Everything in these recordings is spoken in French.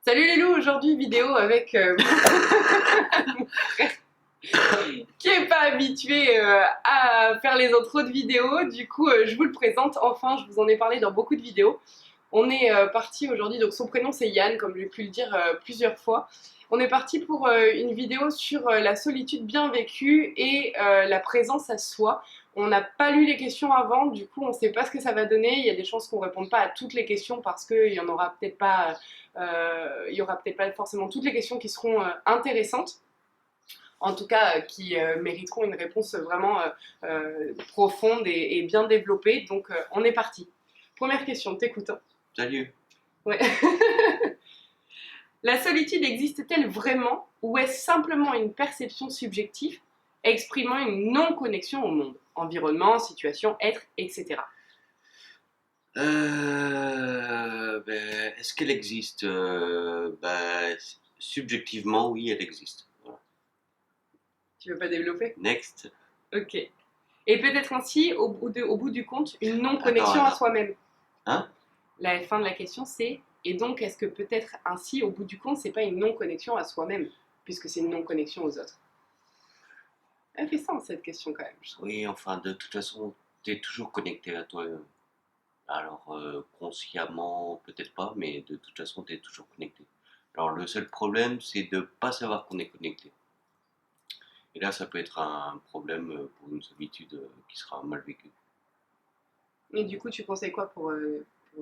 Salut les loups, aujourd'hui vidéo avec mon frère qui est pas habitué à faire les intros de vidéos. Du coup, je vous le présente. Enfin, je vous en ai parlé dans beaucoup de vidéos. On est parti aujourd'hui, donc son prénom c'est Yann, comme j'ai pu le dire plusieurs fois. On est parti pour une vidéo sur la solitude bien vécue et la présence à soi. On n'a pas lu les questions avant, du coup on ne sait pas ce que ça va donner. Il y a des chances qu'on ne réponde pas à toutes les questions parce qu'il y en aura peut-être pas, il y aura peut-être pas forcément toutes les questions qui seront intéressantes. En tout cas, qui mériteront une réponse vraiment profonde et bien développée. Donc on est parti. Première question, t'écoutes. Hein. Salut. Ouais. La solitude existe-t-elle vraiment ou est-ce simplement une perception subjective exprimant une non-connexion au monde, environnement, situation, être, etc. Est-ce qu'elle existe subjectivement, oui, elle existe. Voilà. Tu veux pas développer? Next. Ok. Et peut-être ainsi, au bout du compte, une non-connexion à soi-même. Hein? La fin de la question, c'est et donc, est-ce que peut-être ainsi, au bout du compte, c'est pas une non-connexion à soi-même, puisque c'est une non-connexion aux autres? Elle fait sens, cette question, quand même. Oui, enfin, de toute façon, tu es toujours connecté à toi. Alors, consciemment, peut-être pas, mais de toute façon, tu es toujours connecté. Alors, le seul problème, c'est de ne pas savoir qu'on est connecté. Et là, ça peut être un problème pour une solitude qui sera mal vécue. Et du coup, tu conseilles quoi pour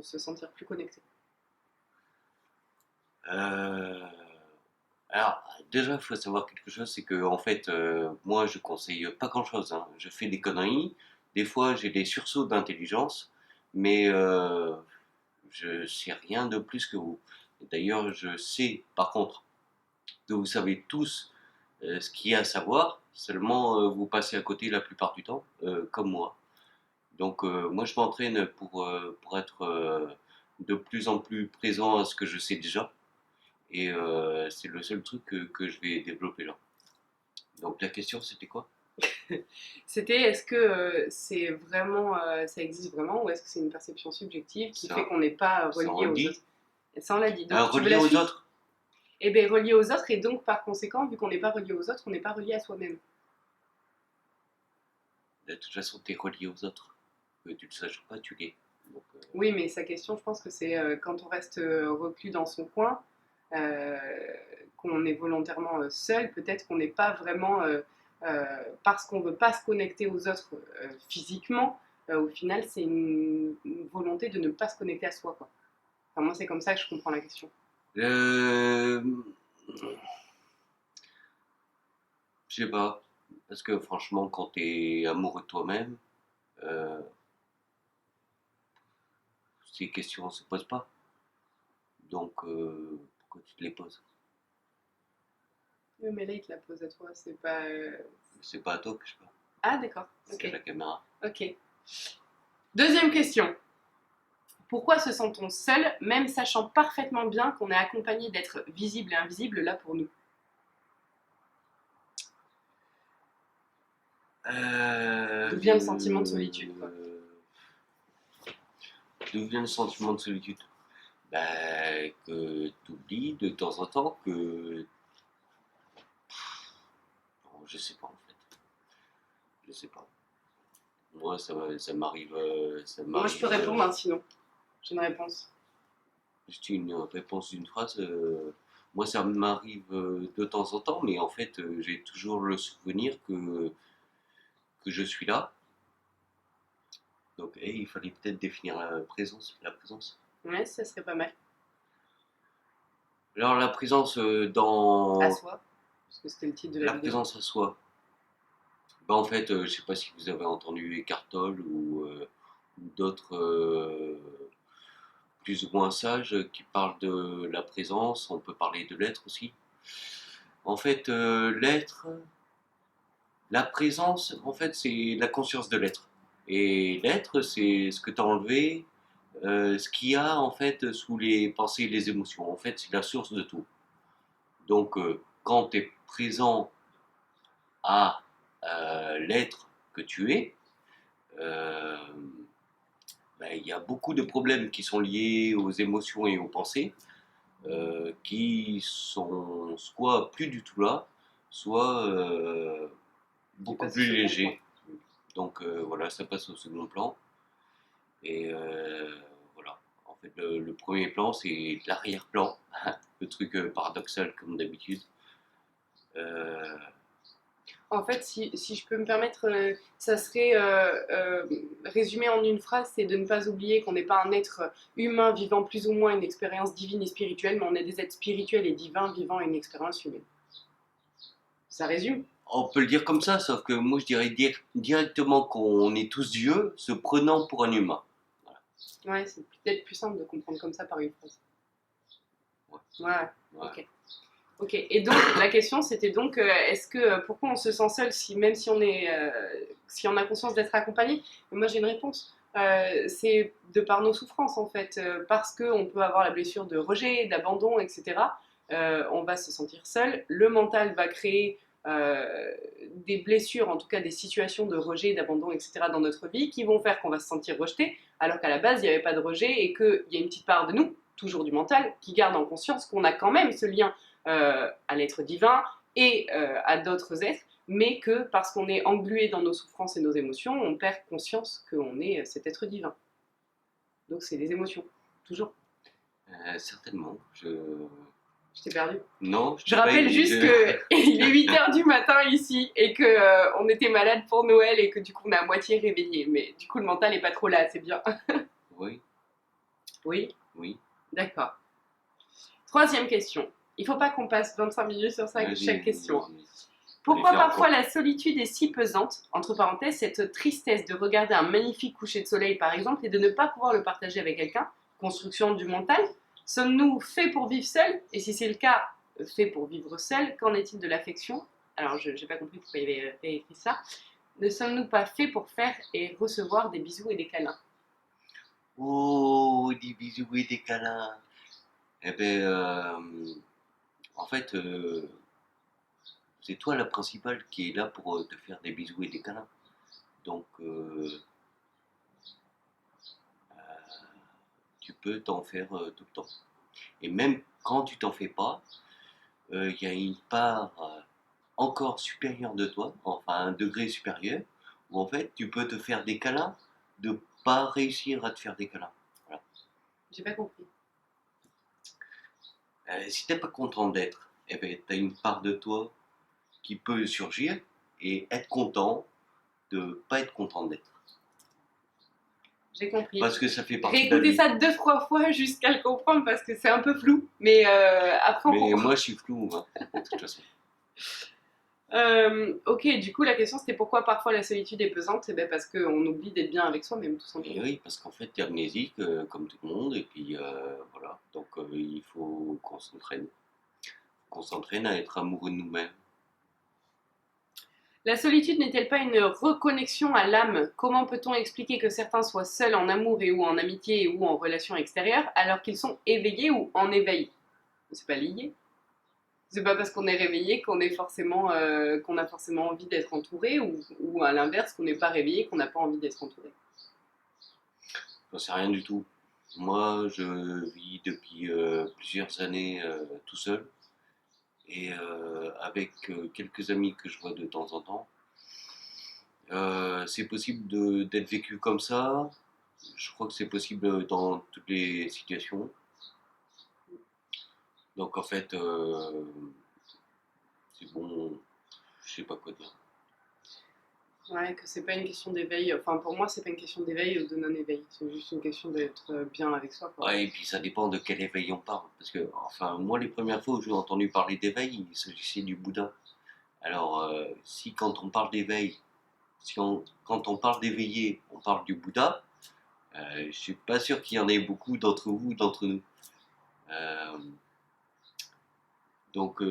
se sentir plus connecté? Euh, Alors, déjà, il faut savoir quelque chose, c'est que en fait, moi, je conseille pas grand-chose. Hein. Je fais des conneries. Des fois, j'ai des sursauts d'intelligence, mais je sais rien de plus que vous. D'ailleurs, je sais, par contre, que vous savez tous ce qu'il y a à savoir. Seulement, vous passez à côté la plupart du temps, comme moi. Donc, moi, je m'entraîne pour être de plus en plus présent à ce que je sais déjà. Et c'est le seul truc que je vais développer là. Donc la question c'était quoi? C'était est-ce que c'est vraiment, ça existe vraiment ou est-ce que c'est une perception subjective qui fait qu'on n'est pas relié aux autres? Et ça on l'a dit. Donc tu veux relié la aux suite? autres? Eh bien relié aux autres et donc par conséquent, vu qu'on n'est pas relié aux autres, on n'est pas relié à soi-même. De toute façon t'es relié aux autres. Que tu le saches pas, tu l'es. Donc, Oui, mais sa question, je pense que c'est quand on reste reclus dans son coin, euh, qu'on est volontairement seul, peut-être qu'on n'est pas vraiment, parce qu'on ne veut pas se connecter aux autres physiquement, au final, c'est une volonté de ne pas se connecter à soi. Quoi. Enfin, moi, c'est comme ça que je comprends la question. je sais pas. Parce que franchement, quand t'es amoureux de toi-même, euh, ces questions ne se posent pas. Donc pourquoi tu te les poses? Oui, mais là, il te la pose à toi, c'est pas. C'est pas à toi que je parle. Ah, d'accord. C'est à la caméra. Ok. Deuxième question. Pourquoi se sent-on seul, même sachant parfaitement bien qu'on est accompagné d'êtres visibles et invisibles là pour nous? D'où vient le sentiment de solitude, quoi. D'où vient le sentiment de solitude? Que tu oublies de temps en temps que. Bon, je sais pas en fait. Je sais pas. Moi, ça m'arrive. Moi, je peux répondre, hein, sinon. J'ai une réponse. Juste une réponse d'une phrase. Moi, ça m'arrive de temps en temps, mais en fait, j'ai toujours le souvenir que je suis là. Donc, il fallait peut-être définir la présence. La présence. Ouais, ça serait pas mal. Alors, la présence dans. À soi, parce que c'était le titre de la La vidéo. présence à soi. En fait, je sais pas si vous avez entendu Eckhart Tolle ou d'autres plus ou moins sages qui parlent de la présence. On peut parler de l'être aussi. En fait, l'être, la présence, en fait, c'est la conscience de l'être. Et l'être, c'est ce que tu as enlevé, ce qu'il y a en fait sous les pensées et les émotions. En fait, c'est la source de tout. Donc, quand tu es présent à l'être que tu es, euh, il y a beaucoup de problèmes qui sont liés aux émotions et aux pensées qui sont soit plus du tout là, soit beaucoup passe au plus second légers. Donc voilà, ça passe au second plan. Et voilà, en fait, le premier plan, c'est l'arrière-plan, le truc paradoxal comme d'habitude. Euh, En fait, si je peux me permettre, ça serait résumé en une phrase, c'est de ne pas oublier qu'on n'est pas un être humain vivant plus ou moins une expérience divine et spirituelle, mais on est des êtres spirituels et divins vivant une expérience humaine. Ça résume? on peut le dire comme ça, sauf que moi je dirais directement qu'on est tous Dieu, se prenant pour un humain. Ouais, c'est peut-être plus simple de comprendre comme ça par une phrase. Ouais, Ouais. ok. Ok, et donc la question c'était donc est-ce que pourquoi on se sent seul si même si on est si on a conscience d'être accompagné? Et moi j'ai une réponse. C'est de par nos souffrances en fait, parce qu'on peut avoir la blessure de rejet, d'abandon, etc. On va se sentir seul. Le mental va créer des blessures, en tout cas des situations de rejet, d'abandon, etc. dans notre vie qui vont faire qu'on va se sentir rejeté, alors qu'à la base il n'y avait pas de rejet et qu'il y a une petite part de nous, toujours du mental, qui garde en conscience qu'on a quand même ce lien à l'être divin et à d'autres êtres, mais que parce qu'on est englué dans nos souffrances et nos émotions, on perd conscience qu'on est cet être divin. Donc c'est les émotions, toujours. Certainement. Je t'ai perdu. Non, Je rappelle juste qu'il est 8h du matin ici et qu'on on était malade pour Noël et que du coup on est à moitié réveillé. Mais du coup le mental n'est pas trop là, c'est bien. Oui, Oui, oui. d'accord. Troisième question. Il ne faut pas qu'on passe 25 minutes sur ça, Vas-y, chaque question. vas-y. Pourquoi Allez, faire parfois encore. la solitude est si pesante, entre parenthèses, cette tristesse de regarder un magnifique coucher de soleil par exemple et de ne pas pouvoir le partager avec quelqu'un, construction du mental, sommes-nous faits pour vivre seuls? Et si c'est le cas, faits pour vivre seuls, qu'en est-il de l'affection? Alors je n'ai pas compris pourquoi il avait écrit ça. Ne sommes-nous pas faits pour faire et recevoir des bisous et des câlins? Oh, des bisous et des câlins. Eh ben, en fait, c'est toi la principale qui est là pour te faire des bisous et des câlins. Donc, tu peux t'en faire tout le temps. Et même quand tu t'en fais pas, il y a une part encore supérieure de toi, enfin un degré supérieur, où en fait tu peux te faire des câlins de pas réussir à te faire des câlins. Voilà. J'ai pas compris. Si t'es pas content d'être, eh ben, tu as une part de toi qui peut surgir et être content de pas être content d'être. J'ai compris. Parce que ça fait partie de la Réécoutez vie. ça 2-3 fois jusqu'à le comprendre parce que c'est un peu flou. Mais après on Mais comprend. moi je suis flou, hein, de toute façon. Ok, du coup, la question c'était pourquoi parfois la solitude est pesante? Eh ben parce qu'on oublie d'être bien avec soi-même, tout Et simplement. oui, parce qu'en fait, tu es amnésique comme tout le monde, et puis voilà. Donc il faut qu'on s'entraîne à être amoureux de nous-mêmes. La solitude n'est-elle pas une reconnexion à l'âme? Comment peut-on expliquer que certains soient seuls en amour et ou en amitié et ou en relation extérieure alors qu'ils sont éveillés ou en éveil? C'est pas lié. C'est pas parce qu'on est réveillé qu'on est forcément, qu'on a forcément envie d'être entouré ou à l'inverse qu'on n'est pas réveillé qu'on n'a pas envie d'être entouré. J'en sais rien du tout. Moi, je vis depuis plusieurs années tout seul, et avec quelques amis que je vois de temps en temps. C'est possible d'être vécu comme ça. Je crois que c'est possible dans toutes les situations. Donc en fait, c'est bon, je sais pas quoi dire. Ouais, que c'est pas une question d'éveil. Enfin, pour moi, c'est pas une question d'éveil ou de non-éveil. C'est juste une question d'être bien avec soi, quoi. Ouais, et puis ça dépend de quel éveil on parle. Parce que, enfin, moi, les premières fois où j'ai entendu parler d'éveil, il s'agissait du Bouddha. Alors, si quand on parle d'éveil, quand on parle d'éveillé, on parle du Bouddha, je suis pas sûr qu'il y en ait beaucoup d'entre vous, d'entre nous. Euh, donc,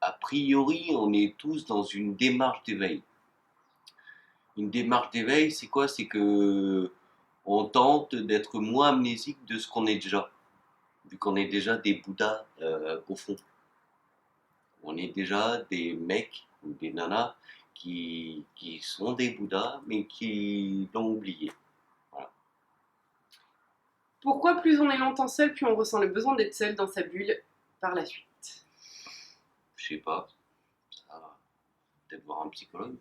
a priori, on est tous dans une démarche d'éveil. Une démarche d'éveil, c'est quoi? C'est que on tente d'être moins amnésique de ce qu'on est déjà, vu qu'on est déjà des Bouddhas au fond. On est déjà des mecs ou des nanas qui sont des Bouddhas, mais qui l'ont oublié. Voilà. Pourquoi plus on est longtemps seul, plus on ressent le besoin d'être seul dans sa bulle par la suite? Je sais pas. Ça, peut-être voir un psychologue.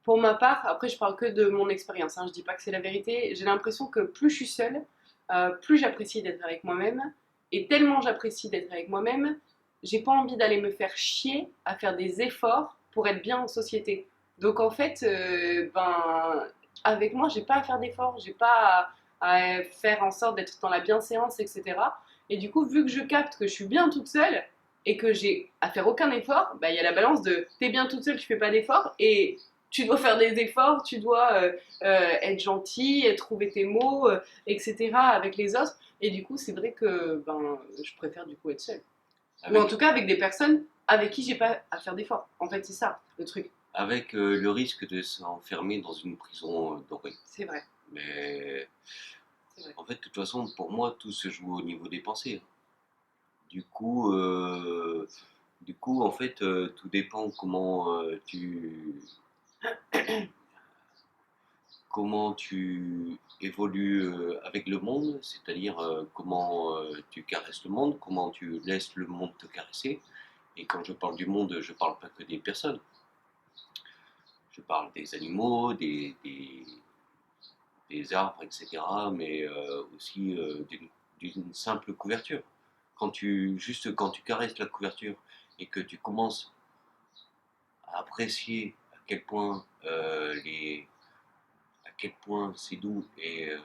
Pour ma part, après je parle que de mon expérience, hein, je dis pas que c'est la vérité, j'ai l'impression que plus je suis seule, plus j'apprécie d'être avec moi-même, et tellement j'apprécie d'être avec moi-même, j'ai pas envie d'aller me faire chier à faire des efforts pour être bien en société. Donc en fait, ben, avec moi, j'ai pas à faire d'efforts, j'ai pas à faire en sorte d'être dans la bienséance, etc. Et du coup, vu que je capte que je suis bien toute seule et que j'ai à faire aucun effort, bah, il y a la balance de t'es bien toute seule, tu fais pas d'efforts, et tu dois faire des efforts, tu dois être gentil, trouver tes mots, etc. avec les autres. Et du coup, c'est vrai que ben, je préfère du coup être seule. Ou en Avec, tout cas avec des personnes avec qui j'ai pas à faire d'efforts. En fait, c'est ça le truc. avec le risque de s'enfermer dans une prison dorée. C'est vrai, Mais c'est vrai. en fait, de toute façon, pour moi, tout se joue au niveau des pensées. Du coup, en fait, tout dépend comment tu évolues avec le monde, c'est-à-dire comment tu caresses le monde, comment tu laisses le monde te caresser. Et quand je parle du monde, je parle pas que des personnes. Je parle des animaux, des arbres, etc. Mais aussi d'une simple couverture. Quand tu caresses la couverture et que tu commences à apprécier à quel point c'est doux et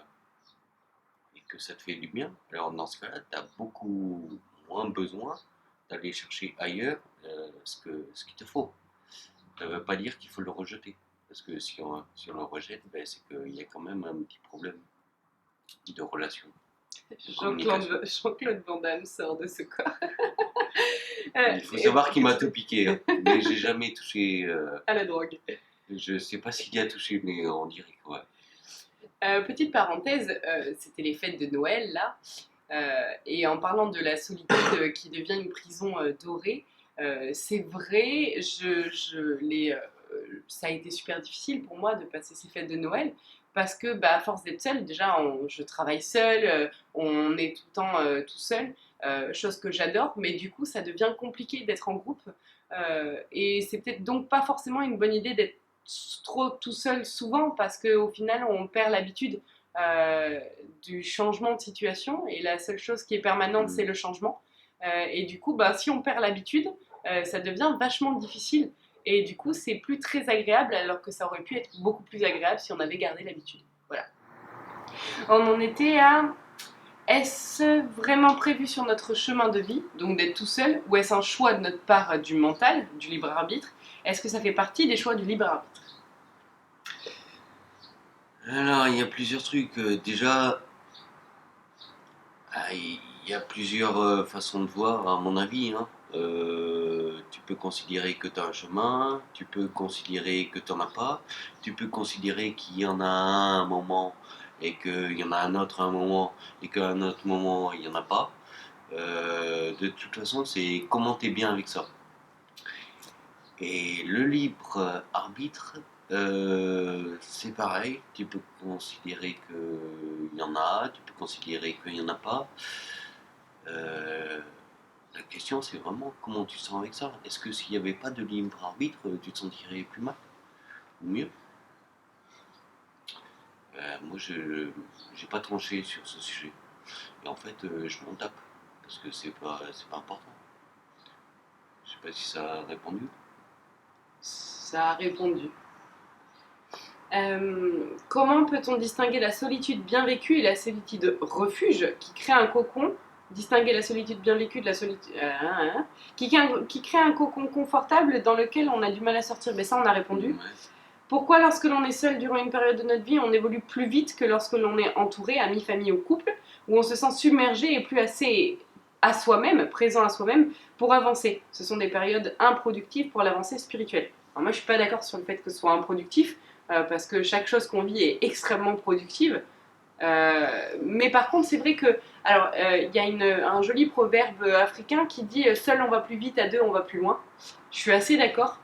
que ça te fait du bien, alors dans ce cas-là, tu as beaucoup moins besoin d'aller chercher ailleurs ce qu'il te faut. Ça ne veut pas dire qu'il faut le rejeter. Parce que si on le rejette, ben, c'est qu'il y a quand même un petit problème de relation, de communication. Jean-Claude Van Damme sort de ce corps. Il faut savoir qu'il m'a tout piqué, hein. Mais j'ai jamais touché. À la drogue. Je sais pas s'il y a touché, mais on dirait que ouais. Petite parenthèse, c'était les fêtes de Noël là. Et en parlant de la solitude qui devient une prison dorée, c'est vrai, ça a été super difficile pour moi de passer ces fêtes de Noël parce que bah, à force d'être seule, déjà je travaille seule, on est tout le temps tout seul, chose que j'adore, mais du coup ça devient compliqué d'être en groupe et c'est peut-être donc pas forcément une bonne idée d'être trop tout seul souvent parce qu'au final on perd l'habitude euh, du changement de situation et la seule chose qui est permanente c'est le changement et du coup bah, si on perd l'habitude ça devient vachement difficile et du coup c'est plus très agréable alors que ça aurait pu être beaucoup plus agréable si on avait gardé l'habitude. Voilà. On en était à est-ce vraiment prévu sur notre chemin de vie, donc d'être tout seul, ou est-ce un choix de notre part du mental, du libre arbitre? Est-ce que ça fait partie des choix du libre arbitre? Alors, il y a plusieurs trucs. Déjà, il y a plusieurs façons de voir, à mon avis, hein. Tu peux considérer que tu as un chemin, tu peux considérer que tu n'en as pas, tu peux considérer qu'il y en a un à un moment et qu'il y en a un autre à un moment et qu'à un autre moment il n'y en a pas. De toute façon, c'est comment tu es bien avec ça. Et le libre arbitre, c'est pareil. Tu peux considérer qu'il y en a, tu peux considérer qu'il n'y en a pas. Euh, la question, c'est vraiment comment tu te sens avec ça. Est-ce que s'il n'y avait pas de libre arbitre, tu te sentirais plus mal ou mieux? Moi, je n'ai pas tranché sur ce sujet. Et en fait, je m'en tape parce que c'est pas important. Je sais pas si ça a répondu. Ça a répondu. Comment peut-on distinguer la solitude bien vécue et la solitude refuge qui crée un cocon? Distinguer la solitude bien vécue de la solitude qui crée un cocon confortable dans lequel on a du mal à sortir. Mais ça, on a répondu. Ouais. Pourquoi lorsque l'on est seul durant une période de notre vie, on évolue plus vite que lorsque l'on est entouré, amis, famille ou couple, où on se sent submergé et plus assez à soi-même, présent à soi-même, pour avancer. Ce sont des périodes improductives pour l'avancée spirituelle. Alors moi, je suis pas d'accord sur le fait que ce soit improductif, parce que chaque chose qu'on vit est extrêmement productive. Mais par contre, c'est vrai que, alors, il y a un joli proverbe africain qui dit seul on va plus vite, à deux on va plus loin. Je suis assez d'accord.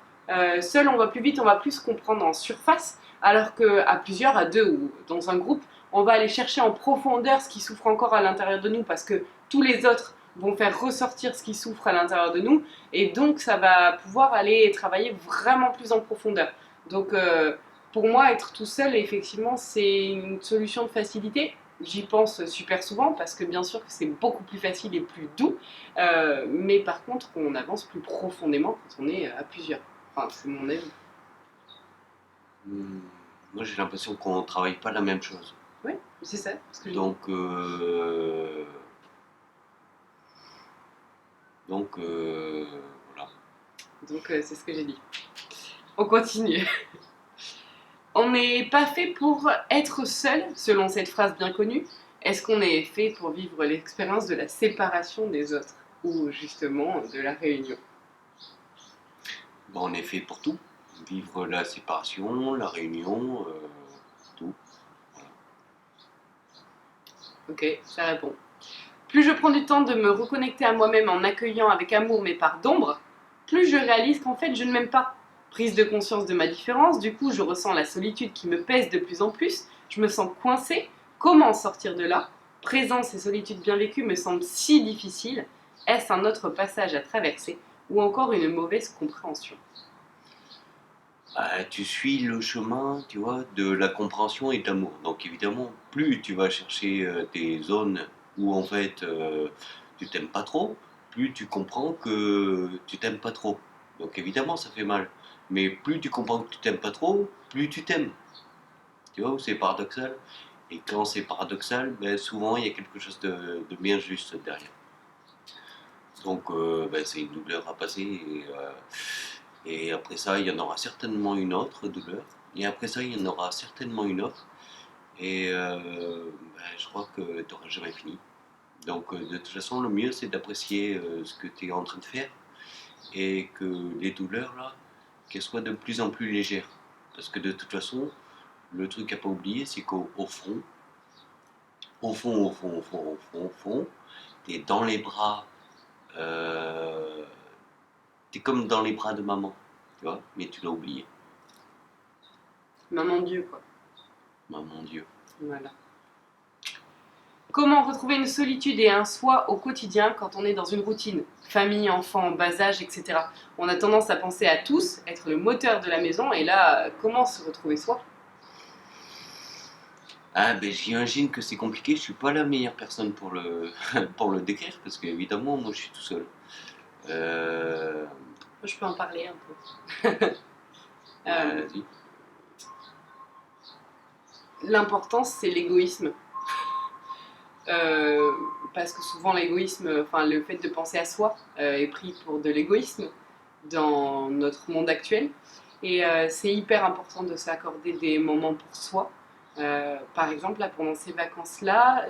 Seul on va plus vite, on va plus comprendre en surface, Alors qu'à plusieurs, à deux ou dans un groupe, on va aller chercher en profondeur ce qui souffre encore à l'intérieur de nous parce que tous les autres vont faire ressortir ce qui souffre à l'intérieur de nous et donc ça va pouvoir aller travailler vraiment plus en profondeur. Donc pour moi, être tout seul, effectivement, c'est une solution de facilité. J'y pense super souvent parce que bien sûr que c'est beaucoup plus facile et plus doux, mais par contre, on avance plus profondément quand on est à plusieurs. Enfin, c'est mon avis. Moi, j'ai l'impression qu'on ne travaille pas la même chose. Oui, c'est ça. Ce que je dis. Donc, voilà. Donc c'est ce que j'ai dit. On continue. On n'est pas fait pour être seul, selon cette phrase bien connue. Est-ce qu'on est fait pour vivre l'expérience de la séparation des autres ou justement de la réunion? On est fait pour tout. Vivre la séparation, la réunion, tout. Voilà. Ok, ça répond. Plus je prends du temps de me reconnecter à moi-même en accueillant avec amour mes parts d'ombre, plus je réalise qu'en fait je ne m'aime pas. Prise de conscience de ma différence, du coup je ressens la solitude qui me pèse de plus en plus, je me sens coincée. Comment sortir de là? Présence et solitude bien vécue me semblent si difficiles. Est-ce un autre passage à traverser ou encore une mauvaise compréhension? Tu suis le chemin, tu vois, de la compréhension et de l'amour. Donc évidemment, plus tu vas chercher des zones où en fait tu t'aimes pas trop, plus tu comprends que tu t'aimes pas trop. Donc évidemment, ça fait mal. Mais plus tu comprends que tu t'aimes pas trop, plus tu t'aimes. Tu vois, c'est paradoxal. Et quand c'est paradoxal, ben, souvent il y a quelque chose de bien juste derrière. Donc ben, c'est une douleur à passer. Et après ça, il y en aura certainement une autre douleur. Et après ça, il y en aura certainement une autre. Et ben, je crois que tu n'auras jamais fini. Donc de toute façon, le mieux, c'est d'apprécier ce que tu es en train de faire. Et que les douleurs, là, qu'elles soient de plus en plus légères. Parce que de toute façon, le truc à pas oublier, c'est qu'au fond, au fond, t'es dans les bras, euh, t'es comme dans les bras de maman, tu vois, mais tu l'as oublié. Maman Dieu, quoi. Maman Dieu. Voilà. Comment retrouver une solitude et un soi au quotidien quand on est dans une routine? Famille, enfants, bas âge, etc. On a tendance à penser à tous, être le moteur de la maison, et là, comment se retrouver soi? Ah ben j'imagine que c'est compliqué, je suis pas la meilleure personne pour le, pour le décrire, parce qu'évidemment, moi je suis tout seul. Euh, Je peux en parler un peu. Vas-y. L'important, c'est l'égoïsme. Euh, parce que souvent l'égoïsme, enfin le fait de penser à soi est pris pour de l'égoïsme dans notre monde actuel. Et c'est hyper important de s'accorder des moments pour soi. Par exemple, là, pendant ces vacances-là,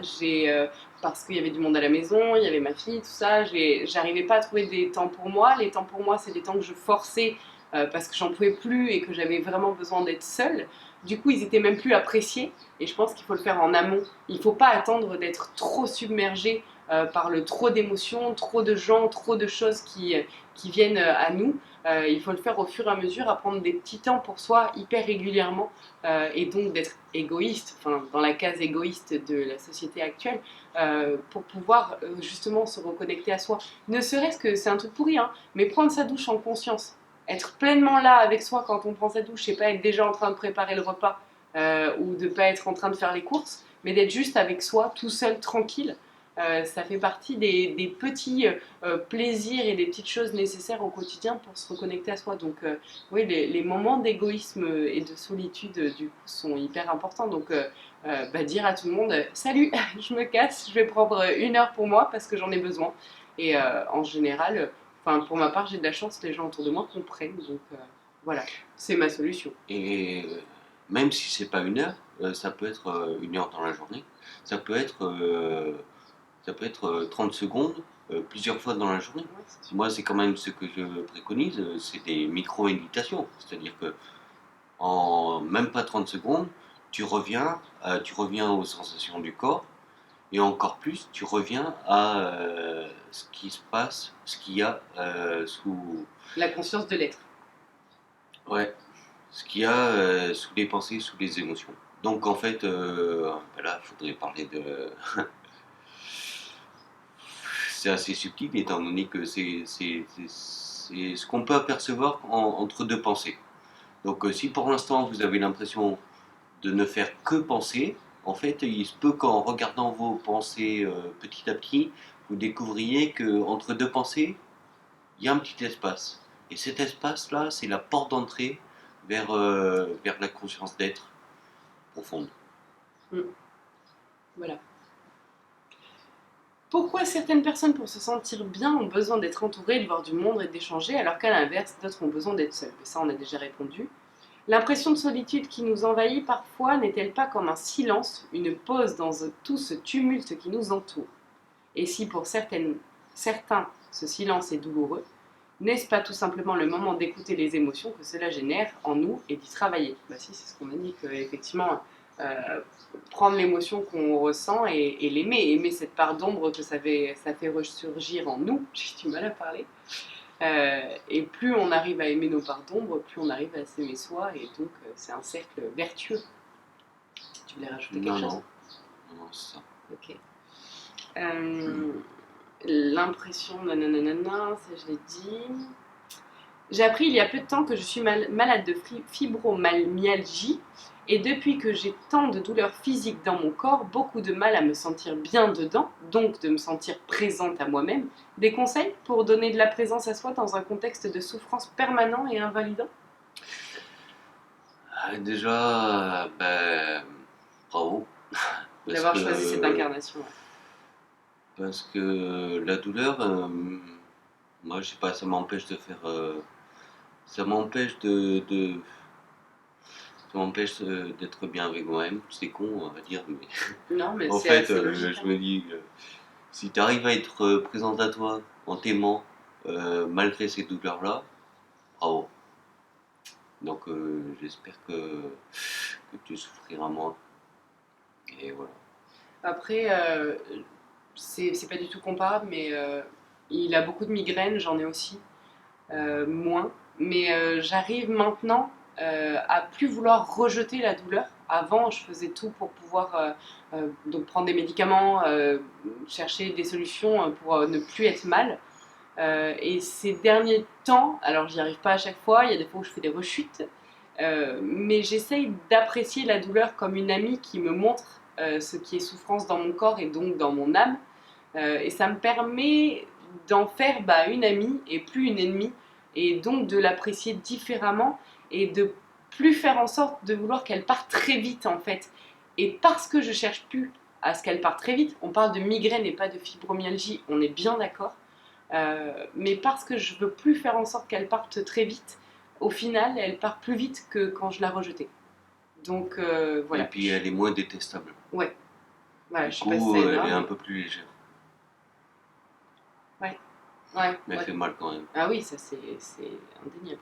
parce qu'il y avait du monde à la maison, il y avait ma fille, tout ça, j'arrivais pas à trouver des temps pour moi. Les temps pour moi, c'est des temps que je forçais parce que j'en pouvais plus et que j'avais vraiment besoin d'être seule. Du coup, ils étaient même plus appréciés. Et je pense qu'il faut le faire en amont. Il ne faut pas attendre d'être trop submergé par le trop d'émotions, trop de gens, trop de choses qui viennent à nous. Il faut le faire au fur et à mesure, à prendre des petits temps pour soi hyper régulièrement et donc d'être égoïste, enfin dans la case égoïste de la société actuelle, pour pouvoir justement se reconnecter à soi. Ne serait-ce que, c'est un truc pourri, hein, mais prendre sa douche en conscience. Être pleinement là avec soi quand on prend sa douche, c'est pas être déjà en train de préparer le repas ou de pas être en train de faire les courses, mais d'être juste avec soi, tout seul, tranquille. Ça fait partie des petits plaisirs et des petites choses nécessaires au quotidien pour se reconnecter à soi. Donc oui, les moments d'égoïsme et de solitude du coup sont hyper importants. Donc dire à tout le monde, salut, je me casse, je vais prendre 1 heure pour moi parce que j'en ai besoin. Et en général, pour ma part, j'ai de la chance, les gens autour de moi comprennent. Donc voilà, c'est ma solution. Et même si c'est pas 1 heure, ça peut être 1 heure dans la journée, ça peut être, ça peut être 30 secondes plusieurs fois dans la journée. Ouais, Moi, c'est quand même ce que je préconise, c'est des micro-méditations. C'est-à-dire que en même pas 30 secondes, tu reviens aux sensations du corps, et encore plus, tu reviens à ce qui se passe, ce qu'il y a sous. la conscience de l'être. Ouais, ce qu'il y a sous les pensées, sous les émotions. Donc en fait, là, il faudrait parler de... c'est assez subtil étant donné que c'est ce qu'on peut apercevoir entre deux pensées. Donc si pour l'instant vous avez l'impression de ne faire que penser, en fait il se peut qu'en regardant vos pensées petit à petit, vous découvriez qu'entre deux pensées, il y a un petit espace. Et cet espace-là, c'est la porte d'entrée vers la conscience d'être profonde. Voilà. Pourquoi certaines personnes, pour se sentir bien, ont besoin d'être entourées, de voir du monde et d'échanger, alors qu'à l'inverse, d'autres ont besoin d'être seules? Ça, on a déjà répondu. L'impression de solitude qui nous envahit parfois n'est-elle pas comme un silence, une pause dans tout ce tumulte qui nous entoure? Et si pour certains, ce silence est douloureux, n'est-ce pas tout simplement le moment d'écouter les émotions que cela génère en nous et d'y travailler? Bah si, c'est ce qu'on a dit, qu'effectivement, prendre l'émotion qu'on ressent et l'aimer, aimer cette part d'ombre que ça fait ressurgir en nous, j'ai du mal à parler. Et plus on arrive à aimer nos parts d'ombre, plus on arrive à s'aimer soi, et donc c'est un cercle vertueux. Tu voulais rajouter quelque chose? Non, c'est ça. Ok. L'impression, nanana, ça je l'ai dit. J'ai appris il y a peu de temps que je suis malade de fibromyalgie, et depuis que j'ai tant de douleurs physiques dans mon corps, beaucoup de mal à me sentir bien dedans, donc de me sentir présente à moi-même. Des conseils pour donner de la présence à soi dans un contexte de souffrance permanent et invalidant? Déjà, bravo. D'avoir choisi cette incarnation. Parce que la douleur, moi je sais pas, ça m'empêche de faire. Ça m'empêche ça m'empêche d'être bien avec moi-même. C'est con, on va dire, mais. Non, mais En c'est fait, assez logique. je me dis, si tu arrives à être présente à toi en t'aimant, malgré ces douleurs-là, bravo. Donc j'espère que tu souffriras moins. Et voilà. Après, c'est pas du tout comparable, mais il a beaucoup de migraines, j'en ai aussi, moins. Mais j'arrive maintenant à plus vouloir rejeter la douleur. Avant, je faisais tout pour pouvoir donc prendre des médicaments, chercher des solutions pour ne plus être mal. Et ces derniers temps, alors j'y arrive pas à chaque fois, il y a des fois où je fais des rechutes, mais j'essaye d'apprécier la douleur comme une amie qui me montre ce qui est souffrance dans mon corps et donc dans mon âme. Et ça me permet d'en faire une amie et plus une ennemie, et donc de l'apprécier différemment et de plus faire en sorte de vouloir qu'elle parte très vite en fait. Et parce que je cherche plus à ce qu'elle parte très vite, on parle de migraine et pas de fibromyalgie, on est bien d'accord, mais parce que je veux plus faire en sorte qu'elle parte très vite, au final elle part plus vite que quand je la rejetais. Donc voilà. Et puis elle est moins détestable. Ouais. Voilà, Du je sais pas si coup, ça elle aidera, est un mais... peu plus légère. Ouais. Mais elle fait mal quand même. Ah oui, ça c'est indéniable.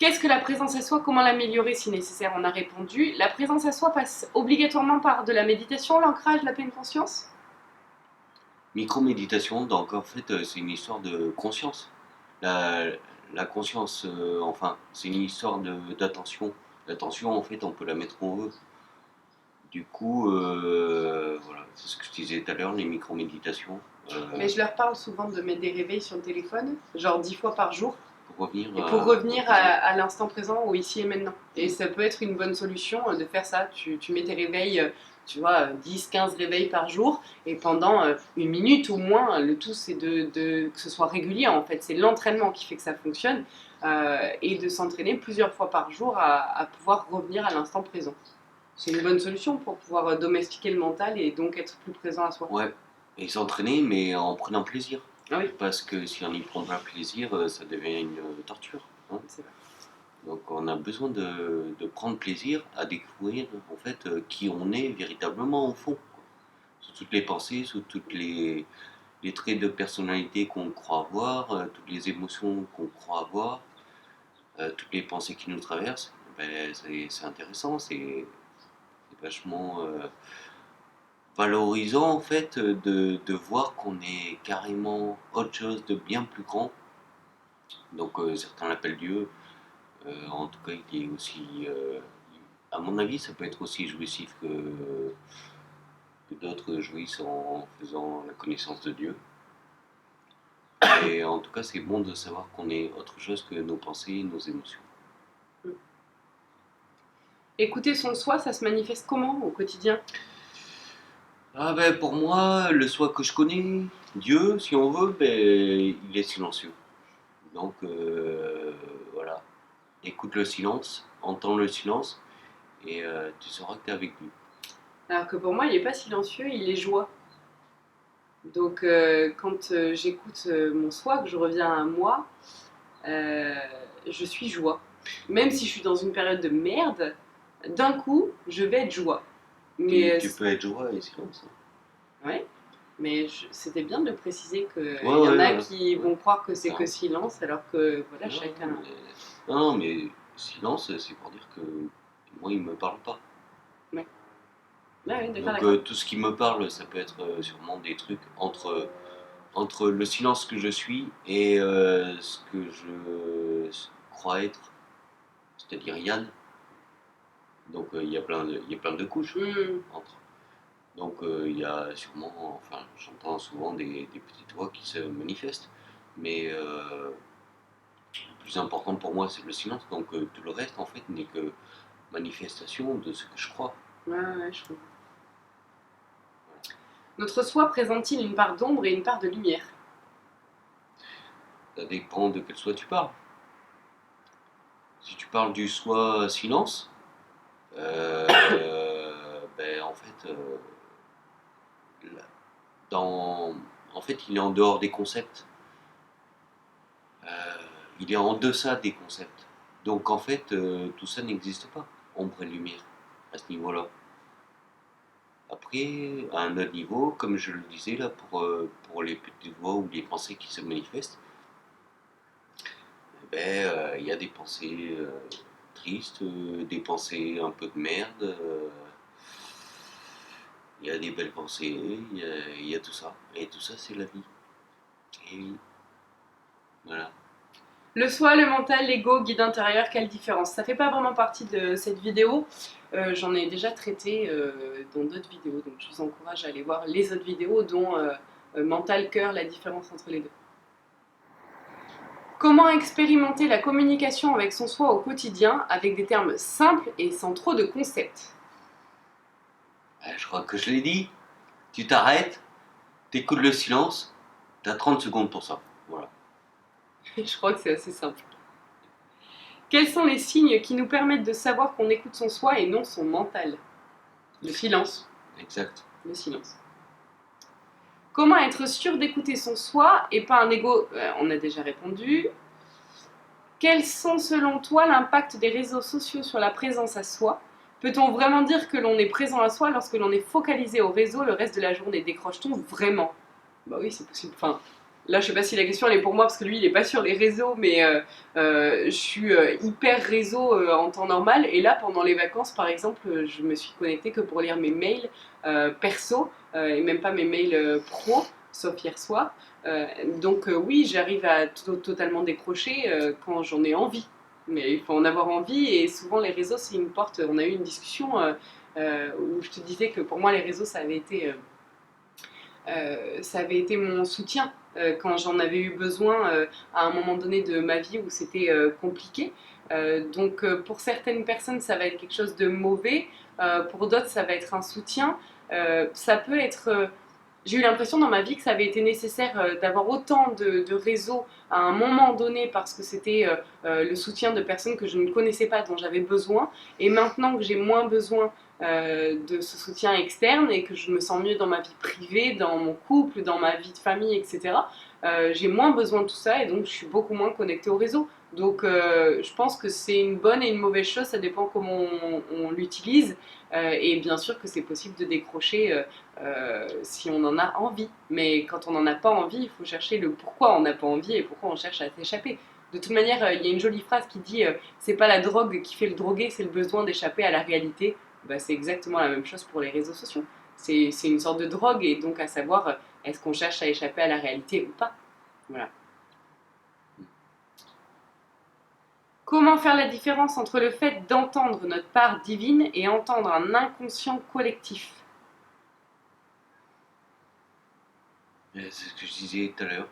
Qu'est-ce que la présence à soi? Comment l'améliorer si nécessaire? On a répondu. La présence à soi passe obligatoirement par de la méditation, l'ancrage, la pleine conscience? Micro-méditation, donc en fait, c'est une histoire de conscience. La, la conscience, enfin, c'est une histoire d'attention. L'attention, en fait, on peut la mettre où on veut. Du coup, voilà, c'est ce que je disais tout à l'heure, les micro-méditations. Mais je leur parle souvent de mettre des réveils sur le téléphone, genre 10 fois par jour, Pour revenir, et pour revenir à l'instant présent, au ici et maintenant. Et ça peut être une bonne solution de faire ça. Tu mets tes réveils, tu vois, 10-15 réveils par jour, et pendant une minute au moins, le tout c'est que ce soit régulier en fait. C'est l'entraînement qui fait que ça fonctionne, et de s'entraîner plusieurs fois par jour à pouvoir revenir à l'instant présent. C'est une bonne solution pour pouvoir domestiquer le mental et donc être plus présent à soi. ouais, et s'entraîner, mais en prenant plaisir. Ah oui, Parce que si on n'y prend pas plaisir, ça devient une torture. Hein. c'est vrai. Donc on a besoin de prendre plaisir à découvrir en fait qui on est véritablement au fond. Sous toutes les pensées, sous toutes les traits de personnalité qu'on croit avoir, toutes les émotions qu'on croit avoir, toutes les pensées qui nous traversent. C'est intéressant, c'est vachement valorisant en fait de voir qu'on est carrément autre chose de bien plus grand. Donc certains l'appellent Dieu, En tout cas, il est aussi, à mon avis, ça peut être aussi jouissif que d'autres jouissent en faisant la connaissance de Dieu. Et en tout cas, c'est bon de savoir qu'on est autre chose que nos pensées et nos émotions. Écouter son soi, ça se manifeste comment au quotidien? Ah ben pour moi, le soi que je connais, Dieu, si on veut, ben, il est silencieux. Donc voilà, écoute le silence, entends le silence, et tu sauras que tu es avec lui. Alors que pour moi, il n'est pas silencieux, il est joie. Donc quand j'écoute mon soi, que je reviens à moi, euh, je suis joie. Même si je suis dans une période de merde, d'un coup, je vais être joie. Mais Tu peux être joie et silence. ouais, mais c'était bien de préciser qu'il Ouais, y en a ouais, qui ouais. vont croire que c'est Non. que silence, alors que voilà, Non, chacun. non, mais silence, c'est pour dire que moi, il me parle pas. Ouais, ouais, d'accord, Donc d'accord. tout ce qui me parle, ça peut être sûrement des trucs entre le silence que je suis et ce que je crois être, c'est-à-dire Yann. Donc il y a plein de couches entre. Donc il y a sûrement, enfin j'entends souvent des petites voix qui se manifestent, mais le plus important pour moi c'est le silence, donc tout le reste en fait n'est que manifestation de ce que je crois. Ouais, ouais, je comprends. Notre soi présente-t-il une part d'ombre et une part de lumière? Ça dépend de quel soi tu parles. Si tu parles du soi silence, ben en fait, dans, en fait, il est en dehors des concepts. Euh, il est en deçà des concepts. Donc en fait, tout ça n'existe pas, ombre et lumière, à ce niveau-là. Après, à un autre niveau, comme je le disais là, pour les petites voix ou les pensées qui se manifestent, ben, il y a des pensées tristes, des pensées un peu de merde, il y a des belles pensées, il y a tout ça. Et tout ça, c'est la vie. Et oui, voilà. Le soi, le mental, l'ego, guide intérieur, quelle différence? Ça fait pas vraiment partie de cette vidéo. J'en ai déjà traité dans d'autres vidéos, donc je vous encourage à aller voir les autres vidéos, dont mental, cœur, la différence entre les deux. Comment expérimenter la communication avec son soi au quotidien avec des termes simples et sans trop de concepts? Je crois que je l'ai dit. Tu t'arrêtes, t'écoutes le silence, t'as 30 secondes pour ça. Voilà. Je crois que c'est assez simple. Quels sont les signes qui nous permettent de savoir qu'on écoute son soi et non son mental? Le silence. Exact. Le silence. Comment être sûr d'écouter son soi et pas un ego? On a déjà répondu. Quels sont selon toi l'impact des réseaux sociaux sur la présence à soi? Peut-on vraiment dire que l'on est présent à soi lorsque l'on est focalisé au réseau le reste de la journée? Décroche-t-on vraiment? Bah oui, c'est possible. Enfin, là, je sais pas si la question elle est pour moi parce que lui, il est pas sur les réseaux, mais je suis hyper réseau en temps normal. Et là, pendant les vacances, par exemple, je me suis connectée que pour lire mes mails perso et même pas mes mails pro, sauf hier soir. Donc oui, j'arrive à totalement décrocher quand j'en ai envie. Mais il faut en avoir envie et souvent les réseaux, c'est une porte. On a eu une discussion où je te disais que pour moi les réseaux, ça avait été mon soutien quand j'en avais eu besoin à un moment donné de ma vie où c'était compliqué. Donc pour certaines personnes, ça va être quelque chose de mauvais, pour d'autres, ça va être un soutien. Ça peut être j'ai eu l'impression dans ma vie que ça avait été nécessaire d'avoir autant de réseaux à un moment donné parce que c'était le soutien de personnes que je ne connaissais pas, dont j'avais besoin. Et maintenant que j'ai moins besoin de ce soutien externe et que je me sens mieux dans ma vie privée, dans mon couple, dans ma vie de famille, etc., j'ai moins besoin de tout ça et donc je suis beaucoup moins connectée au réseau. Donc je pense que c'est une bonne et une mauvaise chose, ça dépend comment on l'utilise. Et bien sûr que c'est possible de décrocher si on en a envie. Mais quand on n'en a pas envie, il faut chercher le pourquoi on n'a pas envie et pourquoi on cherche à s'échapper. De toute manière, il y a une jolie phrase qui dit c'est pas la drogue qui fait le drogué, c'est le besoin d'échapper à la réalité. Bah, c'est exactement la même chose pour les réseaux sociaux. C'est une sorte de drogue et donc à savoir est-ce qu'on cherche à échapper à la réalité ou pas. Voilà. Comment faire la différence entre le fait d'entendre notre part divine et entendre un inconscient collectif? C'est ce que je disais tout à l'heure.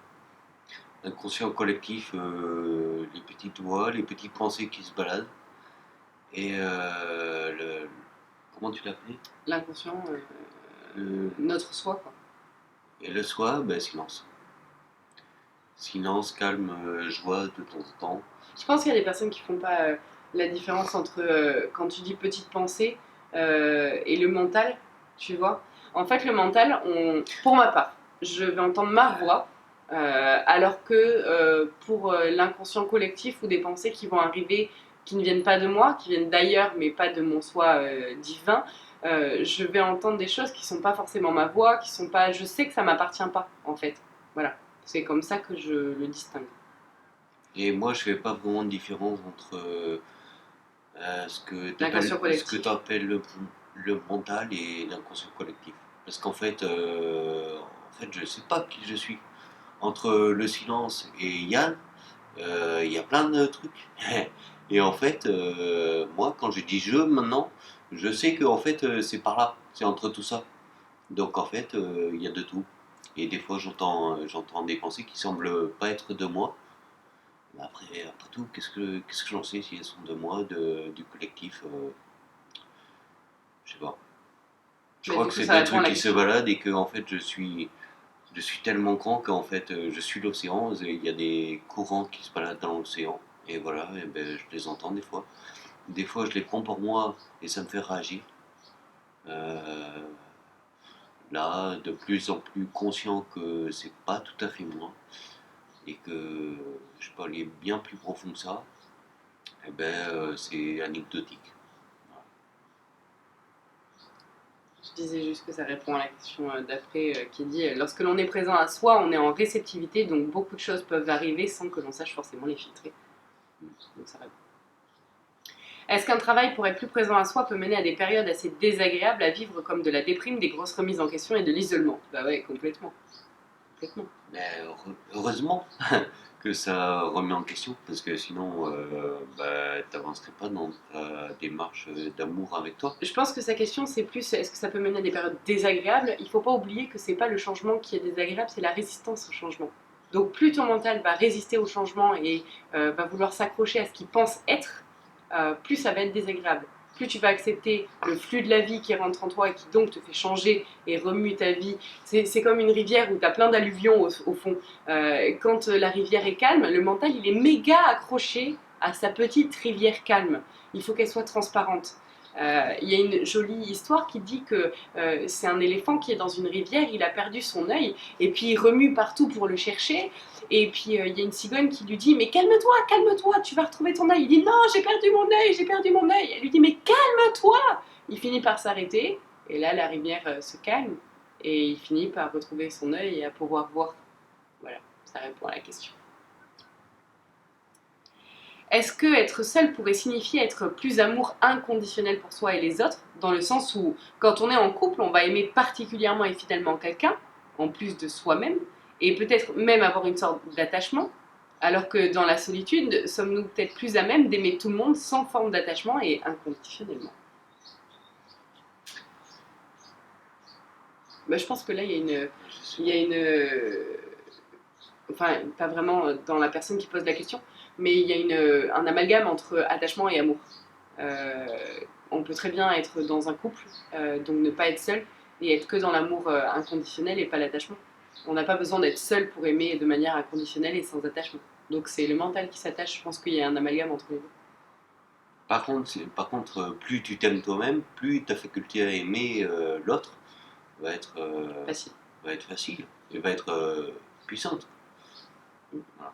Inconscient collectif, les petites voix, les petites pensées qui se baladent. Et comment tu l'appelais? L'inconscient, Le- notre soi, quoi. Et le soi, ben, silence. Silence, calme, joie de temps en temps. Je pense qu'il y a des personnes qui font pas la différence entre quand tu dis petite pensée et le mental, tu vois. En fait, le mental, pour ma part, je vais entendre ma voix, alors que pour l'inconscient collectif ou des pensées qui vont arriver, qui ne viennent pas de moi, qui viennent d'ailleurs, mais pas de mon soi divin, je vais entendre des choses qui sont pas forcément ma voix, qui sont pas. Je sais que ça m'appartient pas, en fait. Voilà, c'est comme ça que je le distingue. Et moi, je fais pas vraiment de différence entre L'inconscient ce que collectif. tu appelles le mental et l'inconscient collectif. Parce en fait, je sais pas qui je suis. Entre le silence et Yann, il y a plein de trucs. Et en fait, moi, quand je dis je maintenant, je sais que en fait, c'est par là, c'est entre tout ça. Donc en fait, il y a de tout. Et des fois, j'entends des pensées qui semblent pas être de moi. Mais après tout, qu'est-ce que j'en sais si elles sont de moi, du collectif, je sais pas. Je Mais crois du que coup, c'est ça des répond à trucs la qui se question. baladent et que en fait, je suis tellement grand qu'en fait, je suis l'océan. Et il y a des courants qui se baladent dans l'océan. Et voilà, et ben, je les entends des fois. Des fois, je les prends pour moi et ça me fait réagir. Euh, Là, de plus en plus conscient que c'est pas tout à fait moi et que je peux aller bien plus profond que ça, eh ben, c'est anecdotique. Je disais juste que ça répond à la question d'après qui dit lorsque l'on est présent à soi, on est en réceptivité, donc beaucoup de choses peuvent arriver sans que l'on sache forcément les filtrer. Donc ça répond. Est-ce qu'un travail pour être plus présent à soi peut mener à des périodes assez désagréables à vivre comme de la déprime, des grosses remises en question et de l'isolement? Bah ouais, complètement. Complètement. Mais heureusement que ça remet en question, parce que sinon, bah, t'avancerais pas dans ta démarche d'amour avec toi. Je pense que sa question c'est plus est-ce que ça peut mener à des périodes désagréables? Il faut pas oublier que c'est pas le changement qui est désagréable, c'est la résistance au changement. Donc plus ton mental va résister au changement et va vouloir s'accrocher à ce qu'il pense être, plus ça va être désagréable. Plus tu vas accepter le flux de la vie qui rentre en toi et qui donc te fait changer et remue ta vie. C'est comme une rivière où tu as plein d'alluvions au fond. Quand la rivière est calme, le mental il est méga accroché à sa petite rivière calme. Il faut qu'elle soit transparente. Il y a une jolie histoire qui dit que c'est un éléphant qui est dans une rivière, il a perdu son œil et puis il remue partout pour le chercher. Et puis il y a une cigogne qui lui dit mais calme-toi, tu vas retrouver ton œil. Il dit non, j'ai perdu mon œil, j'ai perdu mon œil. Elle lui dit mais calme-toi. Il finit par s'arrêter et là la rivière se calme et il finit par retrouver son œil et à pouvoir voir. Voilà, ça répond à la question. Est-ce que être seul pourrait signifier être plus amour inconditionnel pour soi et les autres, dans le sens où quand on est en couple, on va aimer particulièrement et fidèlement quelqu'un, en plus de soi-même, et peut-être même avoir une sorte d'attachement, alors que dans la solitude, sommes-nous peut-être plus à même d'aimer tout le monde sans forme d'attachement et inconditionnellement? Bah, je pense que là, il y a enfin, pas vraiment dans la personne qui pose la question, mais il y a un amalgame entre attachement et amour. Euh, on peut très bien être dans un couple, donc ne pas être seul, et être que dans l'amour inconditionnel et pas l'attachement. On n'a pas besoin d'être seul pour aimer de manière inconditionnelle et sans attachement. Donc c'est le mental qui s'attache, je pense qu'il y a un amalgame entre les deux. Par contre, plus tu t'aimes toi-même, plus ta faculté à aimer l'autre va être, Facile. va être facile et va être puissante. Voilà.